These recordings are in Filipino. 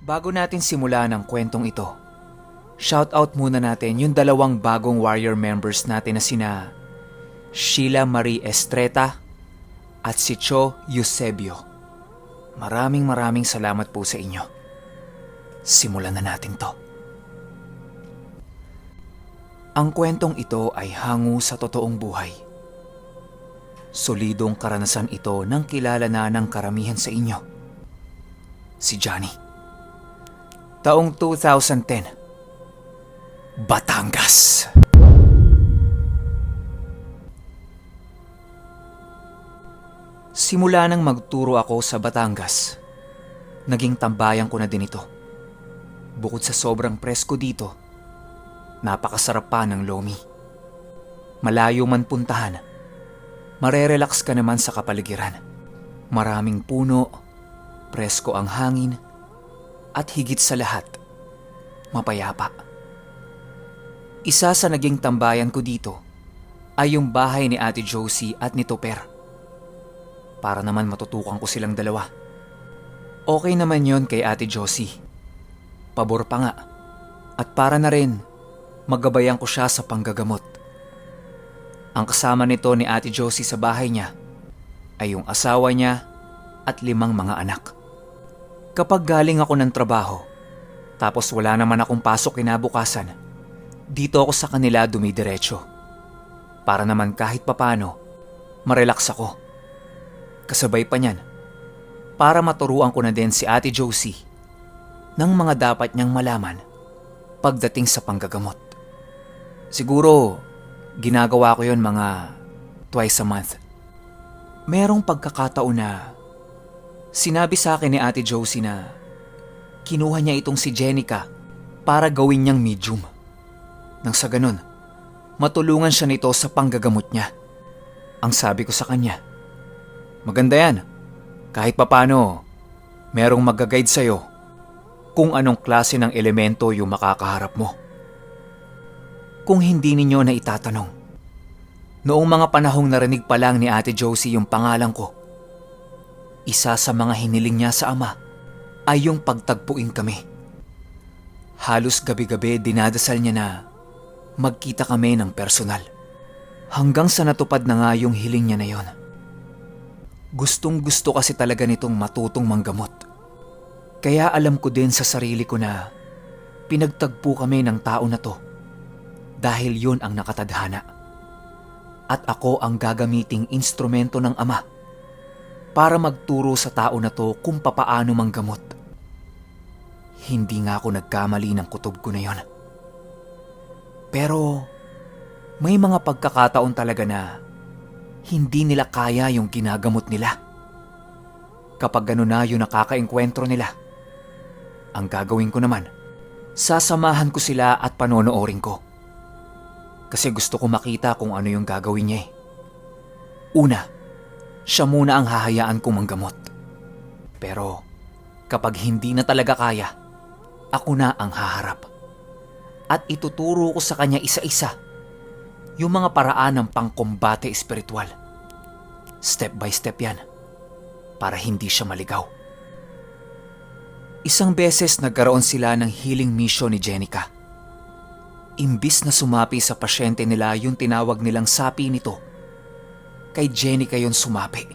Bago natin simulan ang kwentong ito, shoutout muna natin yung dalawang bagong warrior members natin na sina Sheila Marie Estreta at si Cho Eusebio. Maraming salamat po sa inyo. Simulan na natin to. Ang kwentong ito ay hango sa totoong buhay. Solidong karanasan ito ng kilala na ng karamihan sa inyo. Si Johnny. Taong 2010. Batangas. Simula nang magturo ako sa Batangas, naging tambayan ko na din ito. Bukod sa sobrang presko dito, napakasarap pa ng lomi. Malayo man puntahan, marerelax ka naman sa kapaligiran. Maraming puno, presko ang hangin, at higit sa lahat, mapayapa. Isa sa naging tambayan ko dito ay yung bahay ni Ate Josie at ni Topper. Para naman matutukan ko silang dalawa. Okay naman yon kay Ate Josie. Pabor pa nga. At para na rin, magabayan ko siya sa panggagamot. Ang kasama nito ni Ate Josie sa bahay niya ay yung asawa niya at 5 mga anak. Kapag galing ako ng trabaho, tapos wala naman akong pasok kinabukasan, dito ako sa kanila dumidiretso. Para naman kahit papano, marelax ako. Kasabay pa niyan, para maturuan ko na din si Ate Josie ng mga dapat niyang malaman pagdating sa panggagamot. Siguro, ginagawa ko yon mga twice a month. Merong pagkakataon na sinabi sa akin ni Ate Josie na kinuha niya itong si Jenica para gawin niyang medium. Nang sa ganun, matulungan siya nito sa panggagamot niya. Ang sabi ko sa kanya, maganda yan. Kahit papano, merong mag-guide sa'yo kung anong klase ng elemento yung makakaharap mo. Kung hindi ninyo na itatanong, noong mga panahong narinig pa lang ni Ate Josie yung pangalan ko, isa sa mga hiniling niya sa ama ay yung pagtagpuin kami. Halos gabi-gabi dinadasal niya na magkita kami ng personal. Hanggang sa natupad na nga yung hiling niya na yon. Gustong gusto kasi talaga nitong matutong manggamot. Kaya alam ko din sa sarili ko na pinagtagpo kami ng tao na to dahil yun ang nakatadhana. At ako ang gagamiting instrumento ng ama para magturo sa tao na to kung papaano manggamot. Hindi nga ako nagkamali ng kutob ko na yon. Pero may mga pagkakataon talaga na hindi nila kaya yung ginagamot nila. Kapag gano'n na yung nakakaengkwentro nila, ang gagawin ko naman, sasamahan ko sila at panonoorin ko. Kasi gusto ko makita kung ano yung gagawin niya eh. Una, siya muna ang hahayaan kong manggamot. Pero kapag hindi na talaga kaya, ako na ang haharap. At ituturo ko sa kanya isa-isa yung mga paraan ng pangkombate espiritual. Step by step yan, para hindi siya maligaw. Isang beses nagkaroon sila ng healing mission ni Jenica. Imbis na sumapi sa pasyente nila yung tinawag nilang sapi nito, kay Jenica yon sumapi.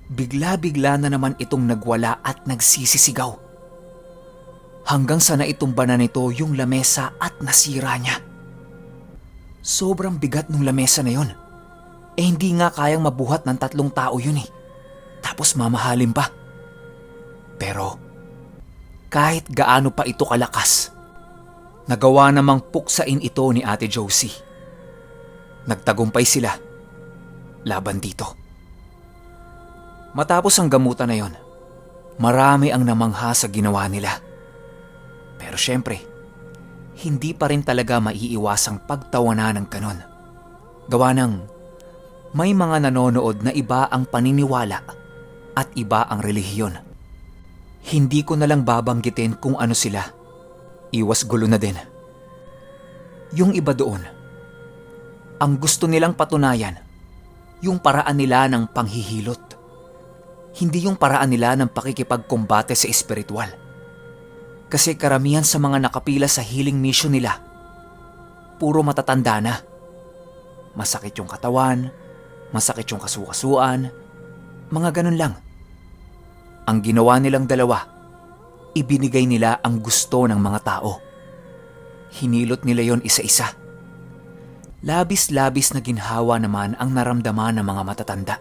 Bigla-bigla na naman itong nagwala at nagsisisigaw. Hanggang sa naitumba na nito yung lamesa at nasira niya. Sobrang bigat ng lamesa na yon. Hindi nga kayang mabuhat ng 3 tao yun eh. Tapos mamahalin pa. Pero kahit gaano pa ito kalakas, nagawa namang puksain ito ni Ate Josie. Nagtagumpay sila laban dito. Matapos ang gamutan na yon, marami ang namangha sa ginawa nila. Pero syempre, hindi pa rin talaga maiiwasang pagtawanan ng kanon. Gawa ng may mga nanonood na iba ang paniniwala at iba ang relihiyon. Hindi ko na lang babanggitin kung ano sila. Iwas gulo na din. Yung iba doon, ang gusto nilang patunayan, yung paraan nila ng panghihilot. Hindi yung paraan nila ng pakikipagkumbate sa espiritual. Kasi karamihan sa mga nakapila sa healing mission nila, puro matatanda na. Masakit yung katawan, masakit yung kasukasuan, mga ganun lang. Ang ginawa nilang dalawa, ibinigay nila ang gusto ng mga tao. Hinilot nila yon isa-isa. Labis-labis na ginhawa naman ang naramdaman ng mga matatanda.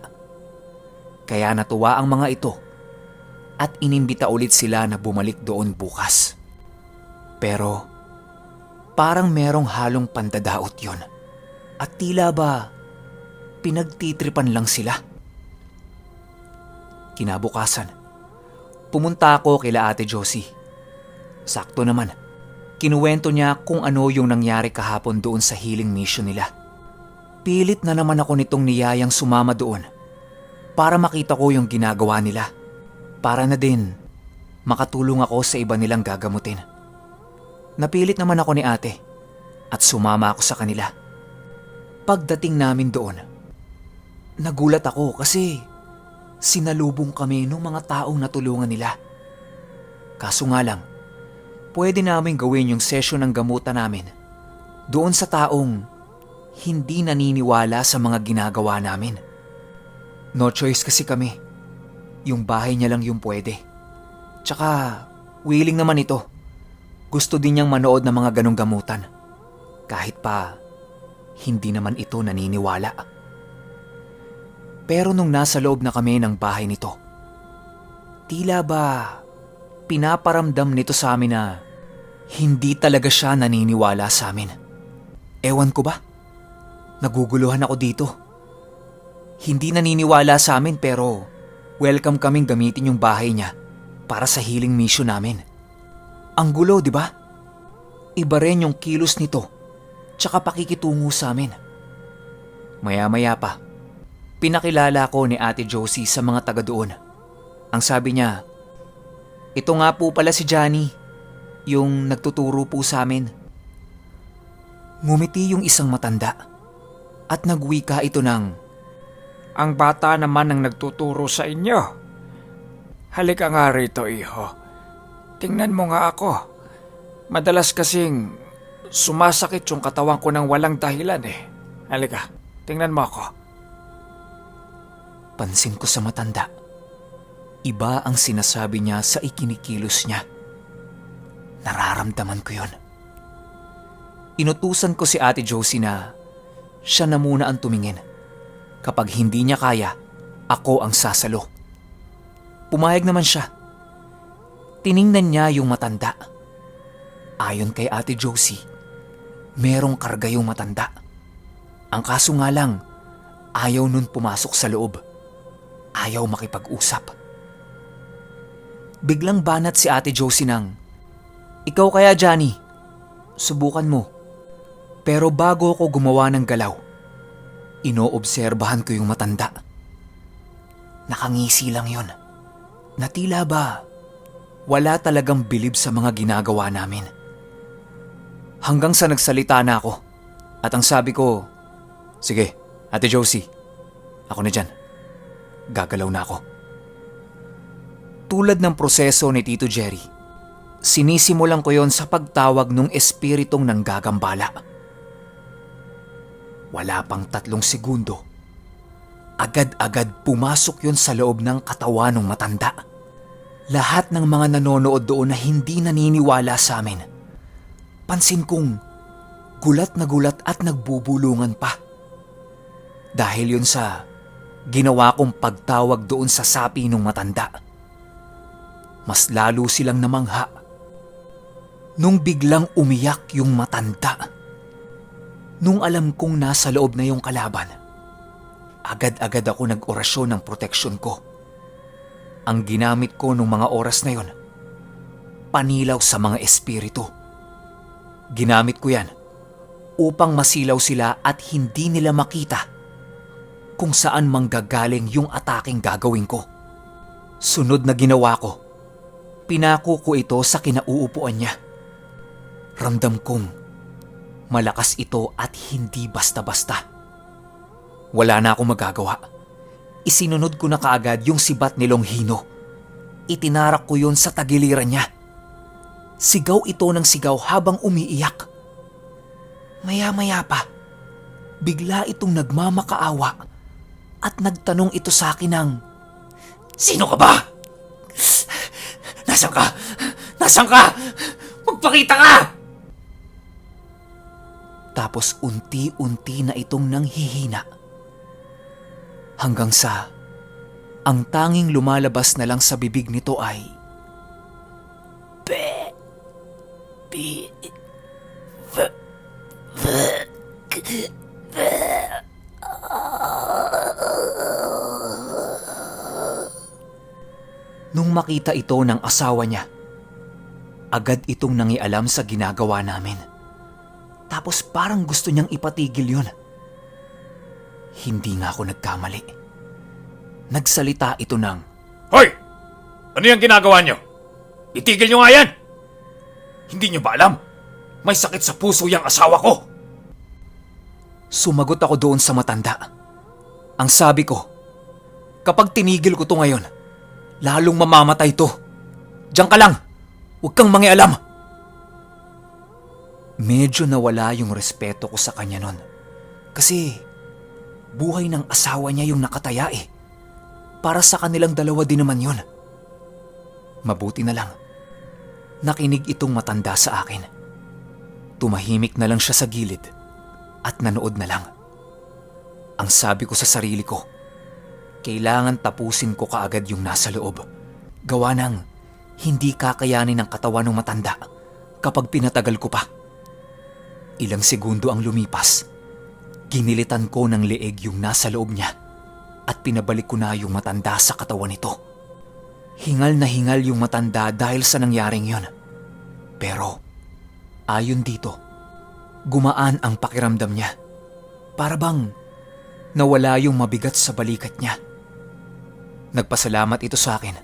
Kaya natuwa ang mga ito at inimbita ulit sila na bumalik doon bukas. Pero parang merong halong pandadaot yon. At tila ba pinagtitripan lang sila. Kinabukasan, pumunta ako kila Ate Josie. Sakto naman, kinuwento niya kung ano yung nangyari kahapon doon sa healing mission nila. Pilit na naman ako nitong niyayang sumama doon para makita ko yung ginagawa nila. Para na din makatulong ako sa iba nilang gagamutin. Napilit naman ako ni ate at sumama ako sa kanila. Pagdating namin doon, nagulat ako kasi sinalubong kami ng mga taong natulungan nila. Kaso nga lang, pwede namin gawin yung session ng gamutan namin doon sa taong hindi naniniwala sa mga ginagawa namin. No choice kasi kami. Yung bahay niya lang yung pwede. Tsaka, willing naman ito. Gusto din niyang manood ng mga ganong gamutan. Kahit pa, hindi naman ito naniniwala. Pero nung nasa loob na kami ng bahay nito, tila ba pinaparamdam nito sa amin na hindi talaga siya naniniwala sa amin. Ewan ko ba? Naguguluhan ako dito. Hindi naniniwala sa amin pero welcome kaming gamitin yung bahay niya para sa healing mission namin. Ang gulo, di ba? Iba rin yung kilos nito tsaka pakikitungo sa amin. Maya-maya pa, pinakilala ko ni Ate Josie sa mga taga doon. Ang sabi niya, ito nga po pala si Johnny, yung nagtuturo po sa amin. Ngumiti yung isang matanda at nagwika ito ng, ang bata naman ang nagtuturo sa inyo. Halika nga rito, iho. Tingnan mo nga ako. Madalas kasing sumasakit yung katawan ko ng walang dahilan eh. Halika, tingnan mo ako. Pansin ko sa matanda. Iba ang sinasabi niya sa ikinikilos niya. Nararamdaman ko yon. Inutusan ko si Ate Josie na siya na muna ang tumingin. Kapag hindi niya kaya, ako ang sasalo. Pumayag naman siya. Tiningnan niya yung matanda. Ayon kay Ate Josie, merong karga yung matanda. Ang kaso nga lang, ayaw nun pumasok sa loob. Ayaw makipag-usap. Biglang banat si Ate Josie ng, ikaw kaya Johnny, subukan mo. Pero bago ako gumawa ng galaw, inoobserbahan ko yung matanda. Nakangisi lang yon. Na tila ba wala talagang bilib sa mga ginagawa namin. Hanggang sa nagsalita na ako at ang sabi ko, sige, Ate Josie, ako na dyan. Gagalaw na ako. Tulad ng proseso ni Tito Jerry, sinisimulan ko yon sa pagtawag ng espiritong nanggagambala. Wala pang 3 segundo, agad-agad pumasok yon sa loob ng katawan ng matanda. Lahat ng mga nanonood doon na hindi naniniwala sa amin, pansin kong gulat na gulat at nagbubulungan pa. Dahil yun sa ginawa kong pagtawag doon sa sapi ng matanda. Mas lalo silang namangha nung biglang umiyak yung matanda. Nung alam kong nasa loob na yung kalaban, agad-agad ako nag-orasyon ng proteksyon ko. Ang ginamit ko nung mga oras na yon, panilaw sa mga espiritu. Ginamit ko yan upang masilaw sila at hindi nila makita kung saan manggagaling yung ataking gagawin ko. Sunod na ginawa ko, pinako ko ito sa kinauupuan niya. Ramdam kong malakas ito at hindi basta-basta. Wala na akong magagawa. Isinunod ko na kaagad yung sibat ni Longhino. Itinarak ko yun sa tagiliran niya. Sigaw ito ng sigaw habang umiiyak. Maya-maya pa, bigla itong nagmamakaawa at nagtanong ito sa akin ng, "Sino ka ba? Nasaan ka? Nasaan ka? Magpakita ka!" Tapos unti-unti na itong nanghihina. Hanggang sa ang tanging lumalabas na lang sa bibig nito ay Be, Bi, V, V, V. Nung makita ito ng asawa niya, agad itong nangialam sa ginagawa namin. Tapos parang gusto niyang ipatigil yun. Hindi nga ako nagkamali. Nagsalita ito ng, Hoy! Ano yung ginagawa nyo? Itigil nyo nga yan! Hindi nyo ba alam? May sakit sa puso yung asawa ko! Sumagot ako doon sa matanda. Ang sabi ko, kapag tinigil ko to ngayon, lalong mamamatay to. Diyan ka lang! Huwag kang mangialam! Medyo nawala yung respeto ko sa kanya nun. Kasi buhay ng asawa niya yung nakataya eh. Para sa kanilang dalawa din naman yun. Mabuti na lang. Nakinig itong matanda sa akin. Tumahimik na lang siya sa gilid at nanood na lang. Ang sabi ko sa sarili ko, kailangan tapusin ko kaagad yung nasa loob. Gawa ng hindi kakayanin ng katawan ng matanda kapag pinatagal ko pa. Ilang segundo ang lumipas. Ginilitan ko ng leeg yung nasa loob niya at pinabalik ko na yung matanda sa katawan nito. Hingal na hingal yung matanda dahil sa nangyaring yon. Pero ayon dito, gumaan ang pakiramdam niya. Para bang nawala yung mabigat sa balikat niya. Nagpasalamat ito sa akin.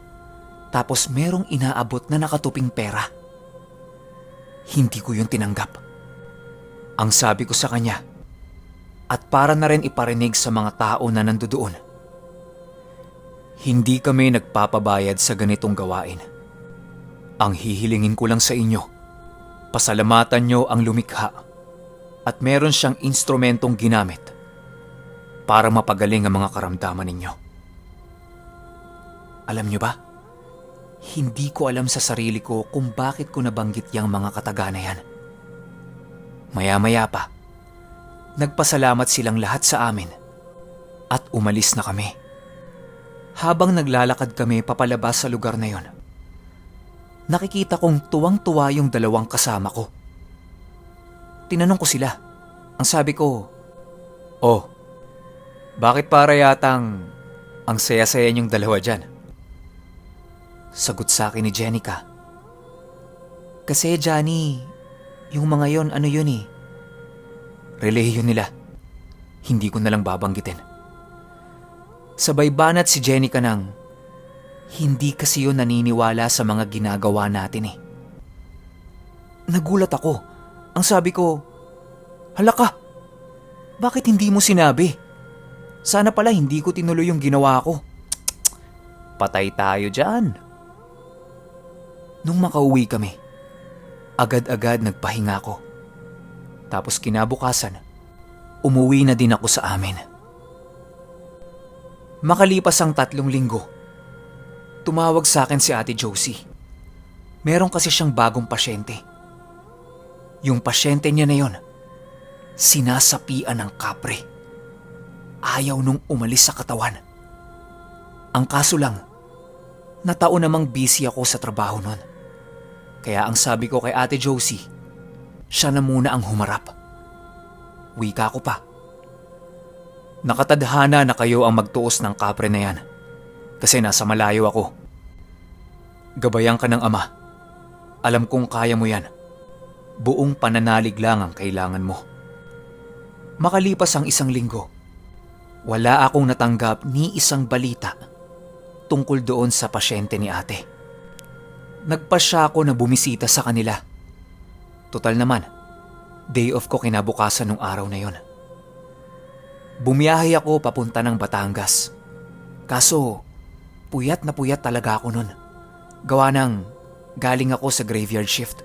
Tapos merong inaabot na nakatuping pera. Hindi ko yun tinanggap. Ang sabi ko sa kanya, at para na rin iparinig sa mga tao na nandoon, hindi kami nagpapabayad sa ganitong gawain. Ang hihilingin ko lang sa inyo, pasalamatan nyo ang lumikha at meron siyang instrumentong ginamit para mapagaling ang mga karamdaman ninyo. Alam nyo ba, hindi ko alam sa sarili ko kung bakit ko nabanggit yang mga kataga na yan. Maya-maya pa, nagpasalamat silang lahat sa amin at umalis na kami. Habang naglalakad kami papalabas sa lugar na yon, nakikita kong tuwang-tuwa yung dalawang kasama ko. Tinanong ko sila. Ang sabi ko, "Oh, bakit para yatang ang saya-saya niyong dalawa dyan?" Sagot sa akin ni Jenica, "Kasi Johnny, yung mga yon ano yun eh. Relihiyon nila. Hindi ko nalang babanggitin." Sabay banat si Jenica nang, "Hindi kasi yun naniniwala sa mga ginagawa natin eh." Nagulat ako. Ang sabi ko, "Hala ka, bakit hindi mo sinabi? Sana pala hindi ko tinuloy yung ginawa ko." Patay tayo dyan. Nung makauwi kami, agad-agad nagpahinga ko. Tapos kinabukasan, umuwi na din ako sa amin. Makalipas ang 3 linggo, tumawag sa akin si Ate Josie. Meron kasi siyang bagong pasyente. Yung pasyente niya na yon, sinasapian ng kapre. Ayaw nung umalis sa katawan. Ang kaso lang, nataon namang busy ako sa trabaho nun. Kaya ang sabi ko kay Ate Josie, siya na muna ang humarap. Wika ko pa, "Nakatadhana na kayo ang magtuos ng kapre na yan kasi nasa malayo ako. Gabayan ka ng ama. Alam kong kaya mo yan. Buong pananalig lang ang kailangan mo." Makalipas ang 1 linggo, wala akong natanggap ni isang balita tungkol doon sa pasyente ni ate. Nagpasya ako na bumisita sa kanila. Total naman, day off ko kinabukasan nung araw na yon. Bumiyahe ako papunta ng Batangas. Kaso, puyat na puyat talaga ako nun. Gawa ng galing ako sa graveyard shift.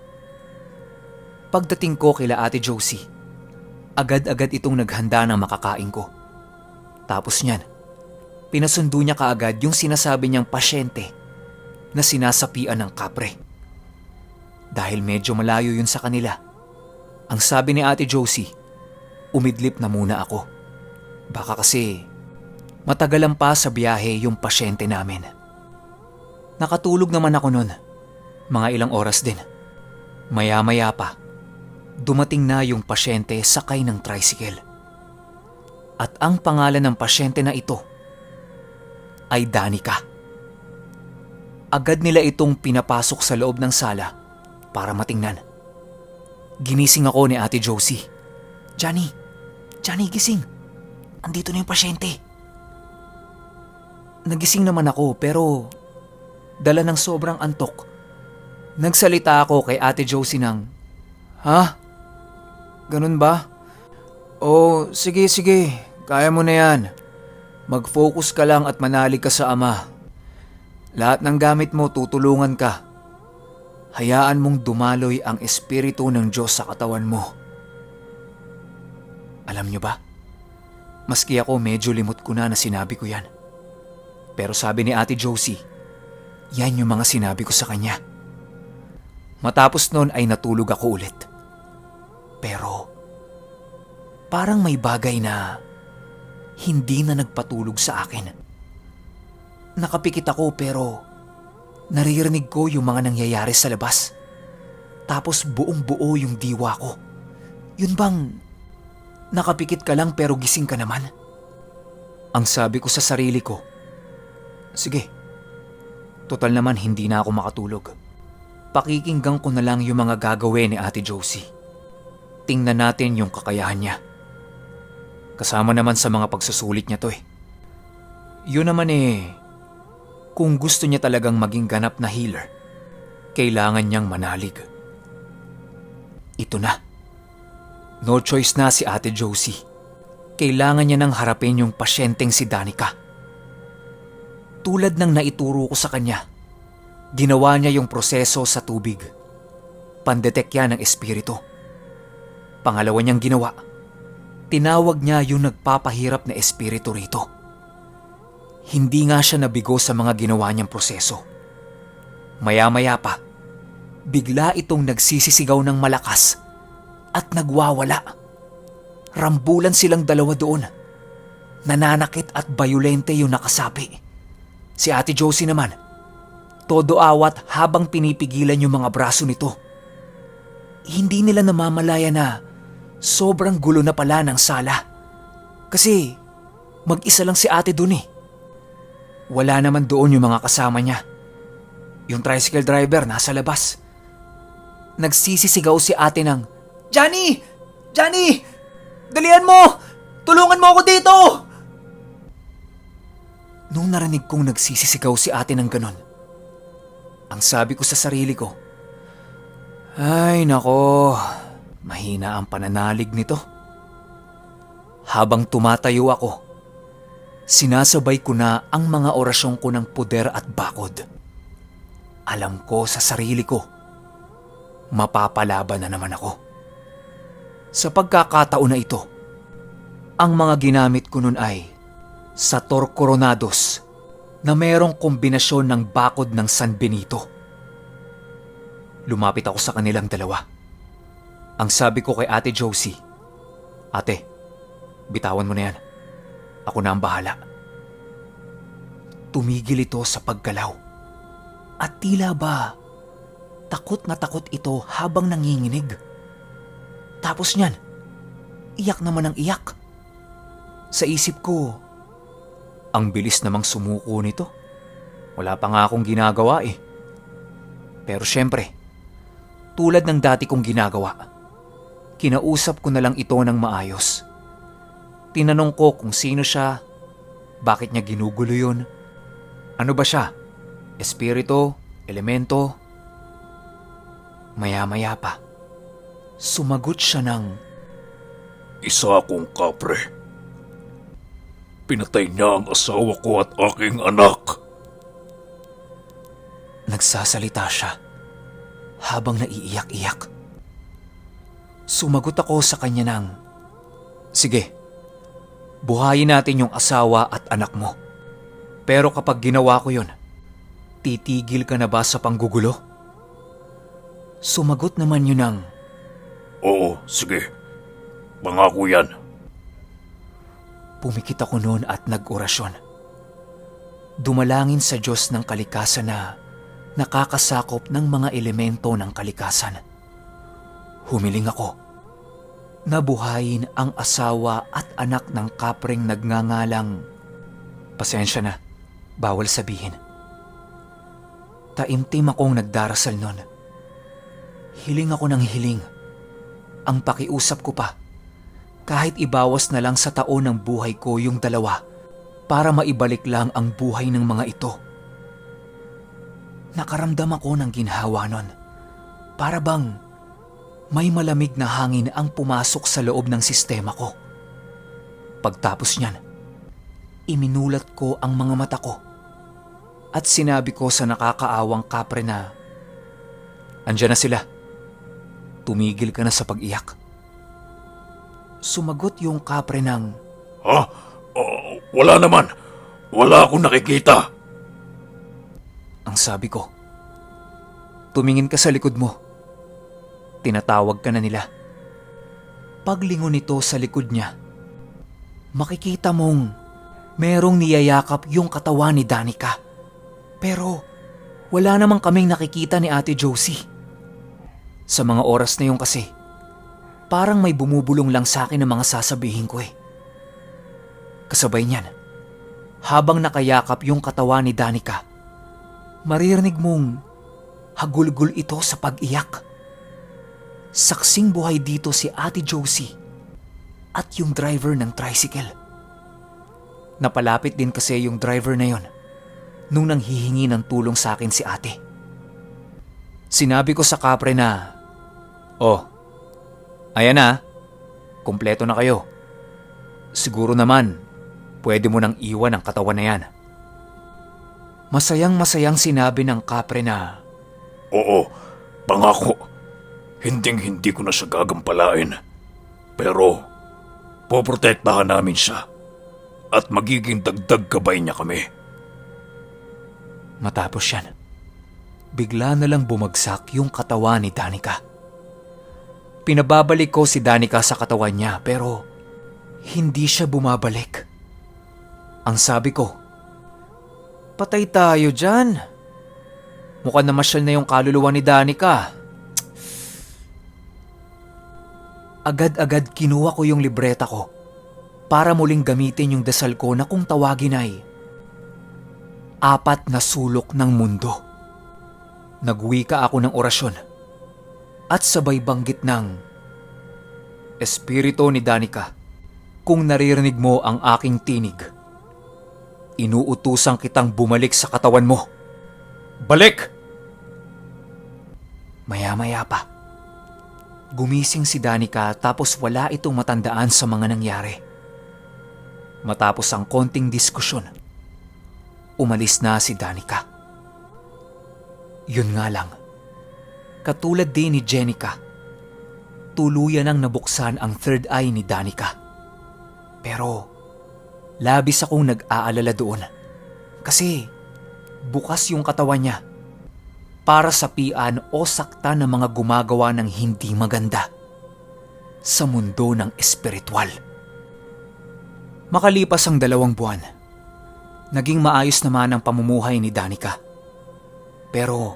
Pagdating ko kila Ate Josie, agad-agad itong naghanda ng makakain ko. Tapos niyan, pinasundo niya kaagad yung sinasabi niyang pasyente na sinasapian ng kapre. Dahil medyo malayo yun sa kanila, ang sabi ni Ate Josie, umidlip na muna ako. Baka kasi matagalan pa sa biyahe yung pasyente namin. Nakatulog naman ako nun, mga ilang oras din. Maya-maya pa, dumating na yung pasyente sakay ng tricycle. At ang pangalan ng pasyente na ito ay Danica. Agad nila itong pinapasok sa loob ng sala para matingnan. Ginising ako ni Ate Josie. Johnny, gising. Andito na yung pasyente. Nagising naman ako pero dala ng sobrang antok. Nagsalita ako kay Ate Josie ng, "Ha? Ganun ba? Oh, sige. Kaya mo na yan. Mag-focus ka lang at manalig ka sa Ama. Lahat ng gamit mo tutulungan ka. Hayaan mong dumaloy ang espiritu ng Diyos sa katawan mo." Alam niyo ba? Maski ako medyo limot ko na sinabi ko yan. Pero sabi ni Ate Josie, yan yung mga sinabi ko sa kanya. Matapos nun ay natulog ako ulit. Pero parang may bagay na hindi na nagpatulog sa akin. Nakapikit ako pero naririnig ko yung mga nangyayari sa labas. Tapos buong buo yung diwa ko. Yun bang nakapikit ka lang pero gising ka naman? Ang sabi ko sa sarili ko, sige, total naman hindi na ako makatulog. Pakikinggan ko na lang yung mga gagawin ni Ate Josie. Tingnan natin yung kakayahan niya. Kasama naman sa mga pagsusulit niya to eh. Yun naman kung gusto niya talagang maging ganap na healer, kailangan niyang manalig. Ito na. No choice na si Ate Josie. Kailangan niya nang harapin yung pasyenteng si Danica. Tulad ng naituro ko sa kanya, ginawa niya yung proseso sa tubig. Pandetek yan ng espiritu. Pangalawa niyang ginawa, tinawag niya yung nagpapahirap na espiritu rito. Hindi nga siya nabigo sa mga ginawa niyang proseso. Maya-maya pa, bigla itong nagsisisigaw ng malakas at nagwawala. Rambulan silang dalawa doon. Nananakit at bayolente yung nakasapi. Si Ate Josie naman, todo awat habang pinipigilan yung mga braso nito. Hindi nila namamalaya na sobrang gulo na pala ng sala. Kasi mag-isa lang si ate dun eh. Wala naman doon yung mga kasama niya. Yung tricycle driver nasa labas. Nagsisisigaw si ate ng, Johnny! Dalian mo! Tulungan mo ako dito! Nung narinig kong nagsisisigaw si ate ng ganon, ang sabi ko sa sarili ko, ay nako, mahina ang pananalig nito. Habang tumatayo ako, sinasabay ko na ang mga orasyon ko ng puder at bakod. Alam ko sa sarili ko, mapapalaban na naman ako. Sa pagkakataon na ito, ang mga ginamit ko nun ay Sator Coronados na mayroong kombinasyon ng bakod ng San Benito. Lumapit ako sa kanilang dalawa. Ang sabi ko kay Ate Josie, Ate, bitawan mo na yan. Ako na ang bahala. Tumigil ito sa paggalaw. At tila ba, takot na takot ito habang nanginginig. Tapos niyan, iyak naman ang iyak. Sa isip ko, ang bilis namang sumuko nito. Wala pa nga akong ginagawa eh. Pero syempre, tulad ng dati kong ginagawa, kinausap ko na lang ito ng maayos. Tinanong ko kung sino siya, bakit niya ginugulo yun, ano ba siya, espiritu, elemento. Maya-maya pa, sumagot siya ng, Isa akong kapre. Pinatay niya ang asawa ko at aking anak. Nagsasalita siya habang naiiyak-iyak. Sumagot ako sa kanya ng, "Sige, buhayin natin yung asawa at anak mo. Pero kapag ginawa ko yun, titigil ka na ba sa panggugulo?" Sumagot naman yun ng, Oo, sige. Pangako yan. pumikit ako noon at nag-orasyon. Dumalangin sa Diyos ng kalikasan na nakakasakop ng mga elemento ng kalikasan. Humiling ako na buhayin ang asawa at anak ng kapreng nagngangalang, pasensya na, bawal sabihin. Taimtim akong nagdarasal nun. Hiling ako ng hiling. Ang pakiusap ko pa, kahit ibawas na lang sa taon ng buhay ko yung dalawa para maibalik lang ang buhay ng mga ito. Nakaramdam ako ng ginhawa nun. Para bang may malamig na hangin ang pumasok sa loob ng sistema ko. Pagtapos niyan, iminulat ko ang mga mata ko at sinabi ko sa nakakaawang kapre na, "Andiyan na sila. Tumigil ka na sa pag-iyak." Sumagot yung kapre ng, Ha? Wala naman. Wala akong nakikita. ang sabi ko, "Tumingin ka sa likod mo." Tinatawag ka na nila. Paglingon nito sa likod niya, makikita mong merong niyayakap yung katawan ni Danica. Pero wala namang kaming nakikita ni Ate Josie. Sa mga oras na yun kasi, parang may bumubulong lang sa akin ng mga sasabihin ko eh. Kasabay niyan, habang nakayakap yung katawan ni Danica, maririnig mong hagulgul ito sa pag-iyak. Saksing buhay dito si Ate Josie at yung driver ng tricycle. Napalapit din kasi yung driver na yon nung nanghihingi ng tulong sa akin si ate. Sinabi ko sa kapre na, "Oh, ayan na, kumpleto na kayo. Siguro naman, pwede mo nang iwan ang katawan na yan." Masayang-masayang sinabi ng kapre na, Oo, pangako. Hinding-hindi ko na siya gagampalain. Pero, poprotektahan namin siya. At magiging dagdag gabay niya kami. Matapos yan, bigla na lang bumagsak yung katawan ni Danica. Pinababalik ko si Danica sa katawan niya pero hindi siya bumabalik. Ang sabi ko, "Patay tayo dyan. Mukhang namasyal na yung kaluluwa ni Danica." Agad-agad kinuha ko yung libreta ko para muling gamitin yung dasal ko na kung tawagin ay 4 na sulok ng mundo. Nagwika ako ng orasyon at sabay banggit ng, "Espiritu ni Danica, kung naririnig mo ang aking tinig, inuutusan kitang bumalik sa katawan mo. Balik!" Maya-maya pa, gumising si Danica tapos wala itong matandaan sa mga nangyari. Matapos ang konting diskusyon, umalis na si Danica. Yun nga lang, katulad din ni Jenica, tuluyan ang nabuksan ang third eye ni Danica. Pero labis akong nag-aalala doon kasi bukas yung katawan niya para sapian o sakta ng mga gumagawa ng hindi maganda sa mundo ng espiritual. Makalipas ang 2 buwan, naging maayos naman ang pamumuhay ni Danica. Pero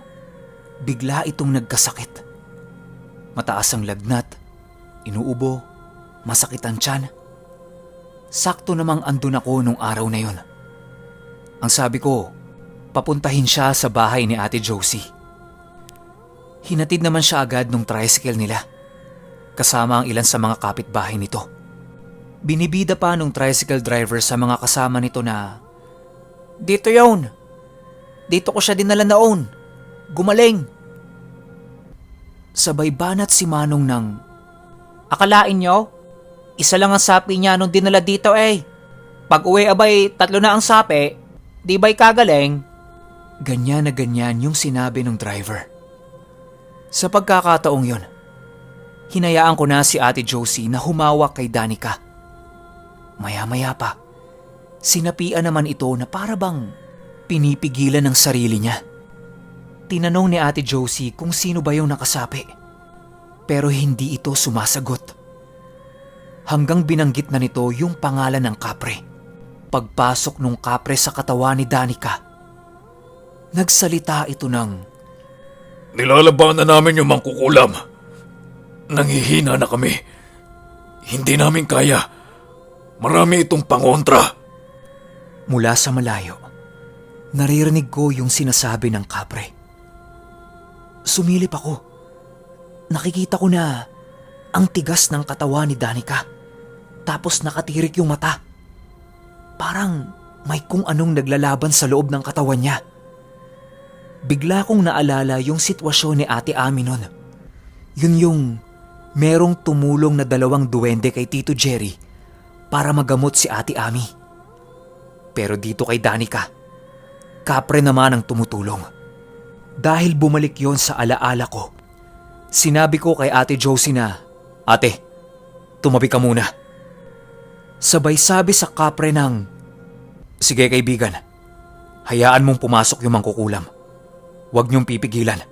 bigla itong nagkasakit. Mataas ang lagnat, inuubo, masakit ang tiyan. Sakto namang andun ako nung araw na yun. Ang sabi ko, papuntahin siya sa bahay ni Ate Josie. Hinatid naman siya agad nung tricycle nila, kasama ang ilan sa mga kapitbahay nito. Binibida pa nung tricycle driver sa mga kasama nito na, "Dito yun. Dito ko siya dinala noon. Gumaling." Sabay banat si Manong ng, "Akalain nyo, isa lang ang sapi niya nung dinala dito eh. Pag uwi abay 3 na ang sapi, di ba'y kagaling?" Ganyan na ganyan yung sinabi ng driver. Sa pagkakataong yon, hinayaan ko na si Ate Josie na humawak kay Danica. Maya-maya pa, sinapian naman ito na para bang pinipigilan ng sarili niya. Tinanong ni Ate Josie kung sino ba yung nakasapi, pero hindi ito sumasagot. Hanggang binanggit na nito yung pangalan ng kapre. Pagpasok nung kapre sa katawan ni Danica, nagsalita ito ng, Nilalabanan namin yung mangkukulam. Nanghihina na kami. Hindi namin kaya. Marami itong pangontra. mula sa malayo, naririnig ko yung sinasabi ng kapre. Sumilip ako. Nakikita ko na ang tigas ng katawan ni Danica. Tapos nakatirik yung mata. Parang may kung anong naglalaban sa loob ng katawan niya. Bigla kong naalala yung sitwasyon ni Ate Ami nun. Yun yung merong tumulong na 2 duwende kay Tito Jerry para magamot si Ate Ami. Pero dito kay Danica, kapre naman ang tumutulong. Dahil bumalik yon sa alaala ko, sinabi ko kay Ate Josie na, Ate, tumabi ka muna. Sabay sabi sa kapre ng, Sige kaibigan, hayaan mong pumasok yung mangkukulam. Huwag niyong pipigilan.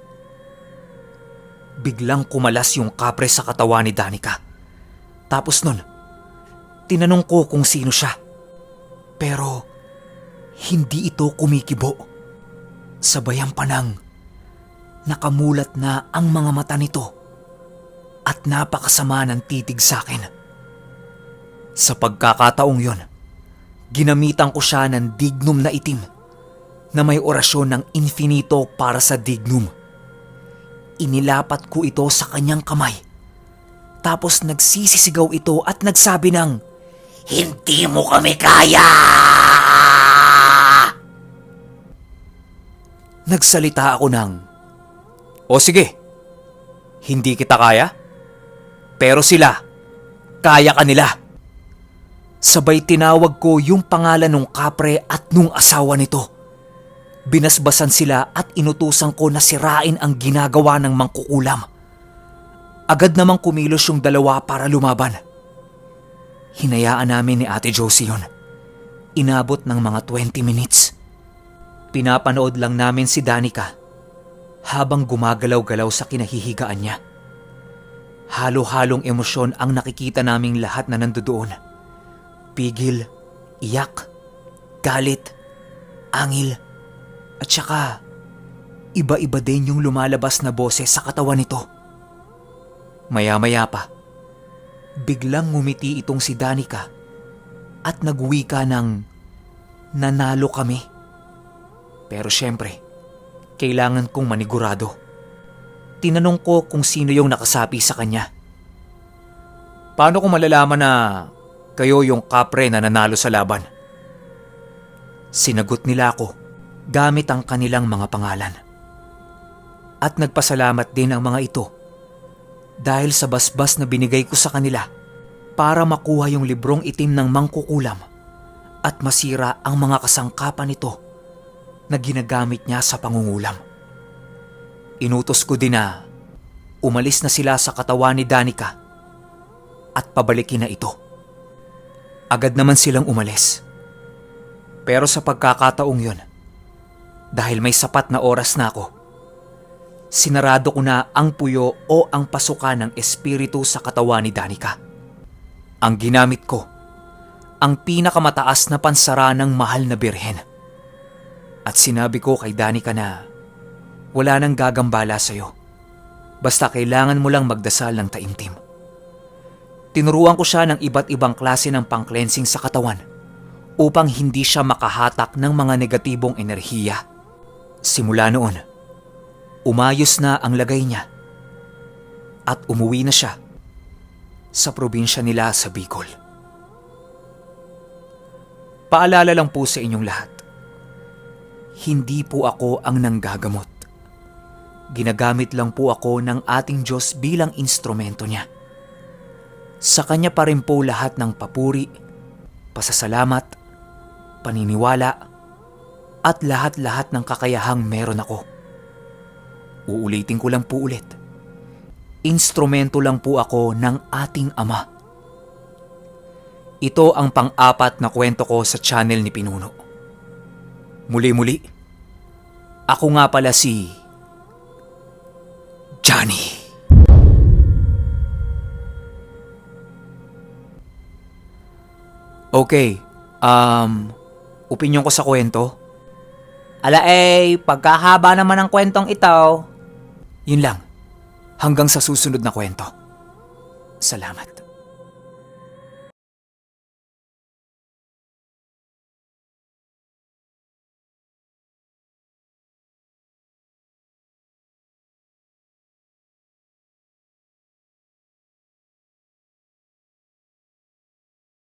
Biglang kumalas yung kapre sa katawan ni Danica. Tapos nun, tinanong ko kung sino siya. Pero hindi ito kumikibo. Sabayan pa nang nakamulat na ang mga mata nito at napakasama ng titig sa akin. Sa pagkakataong yon, ginamitan ko siya ng dignum na itim na may orasyon ng infinito para sa dignum. Inilapat ko ito sa kanyang kamay. Tapos nagsisisigaw ito at nagsabi ng, Hindi mo kami kaya! Nagsalita ako ng, O sige, hindi kita kaya? Pero sila, kaya ka nila. Sabay tinawag ko yung pangalan ng kapre at nung asawa nito. Binasbasan sila at inutusan ko na sirain ang ginagawa ng mangkukulam. Agad namang kumilos yung 2 para lumaban. Hinayaan namin ni Ate Josie yun. Inabot ng mga 20 minutes. Pinapanood lang namin si Danica habang gumagalaw-galaw sa kinahihigaan niya. Halo-halong emosyon ang nakikita naming lahat na nandoon. Pigil, iyak, galit, angil, at saka iba-iba din yung lumalabas na boses sa katawan nito. Maya-maya pa, biglang ngumiti itong si Danica at nagwika ng nanalo kami. Pero syempre, kailangan kong manigurado. Tinanong ko kung sino yung nakasapi sa kanya. Paano ko malalaman na kayo yung kapre na nanalo sa laban? Sinagot nila ako gamit ang kanilang mga pangalan. At nagpasalamat din ang mga ito dahil sa basbas na binigay ko sa kanila para makuha yung librong itim ng mangkukulam at masira ang mga kasangkapan nito na ginagamit niya sa pangungulam. Inutos ko din na umalis na sila sa katawan ni Danica at pabalikin na ito. Agad naman silang umalis. Pero sa pagkakataong yun, dahil may sapat na oras na ako, sinarado ko na ang puyo o ang pasukan ng espiritu sa katawan ni Danica. Ang ginamit ko, ang pinakamataas na pansara ng mahal na birhen. At sinabi ko kay Danica na wala nang gagambala sa'yo. Basta kailangan mo lang magdasal ng taimtim. Tinuruan ko siya ng iba't ibang klase ng pang-cleansing sa katawan upang hindi siya makahatak ng mga negatibong enerhiya. Simula noon, umayos na ang lagay niya at umuwi na siya sa probinsya nila sa Bicol. Paalala lang po sa inyong lahat, hindi po ako ang nanggagamot. Ginagamit lang po ako ng ating Diyos bilang instrumento niya. Sa Kanya pa rin po lahat ng papuri, pasasalamat, paniniwala, at lahat-lahat ng kakayahang meron ako. Uulitin ko lang po ulit. instrumento lang po ako ng ating Ama. Ito ang pang-apat na kwento ko sa channel ni Pinuno. Muli-muli, ako nga pala si Johnny. Okay, opinyon ko sa kwento? Pagkahaba naman ng kwentong ito. Yun lang, hanggang sa susunod na kwento. Salamat.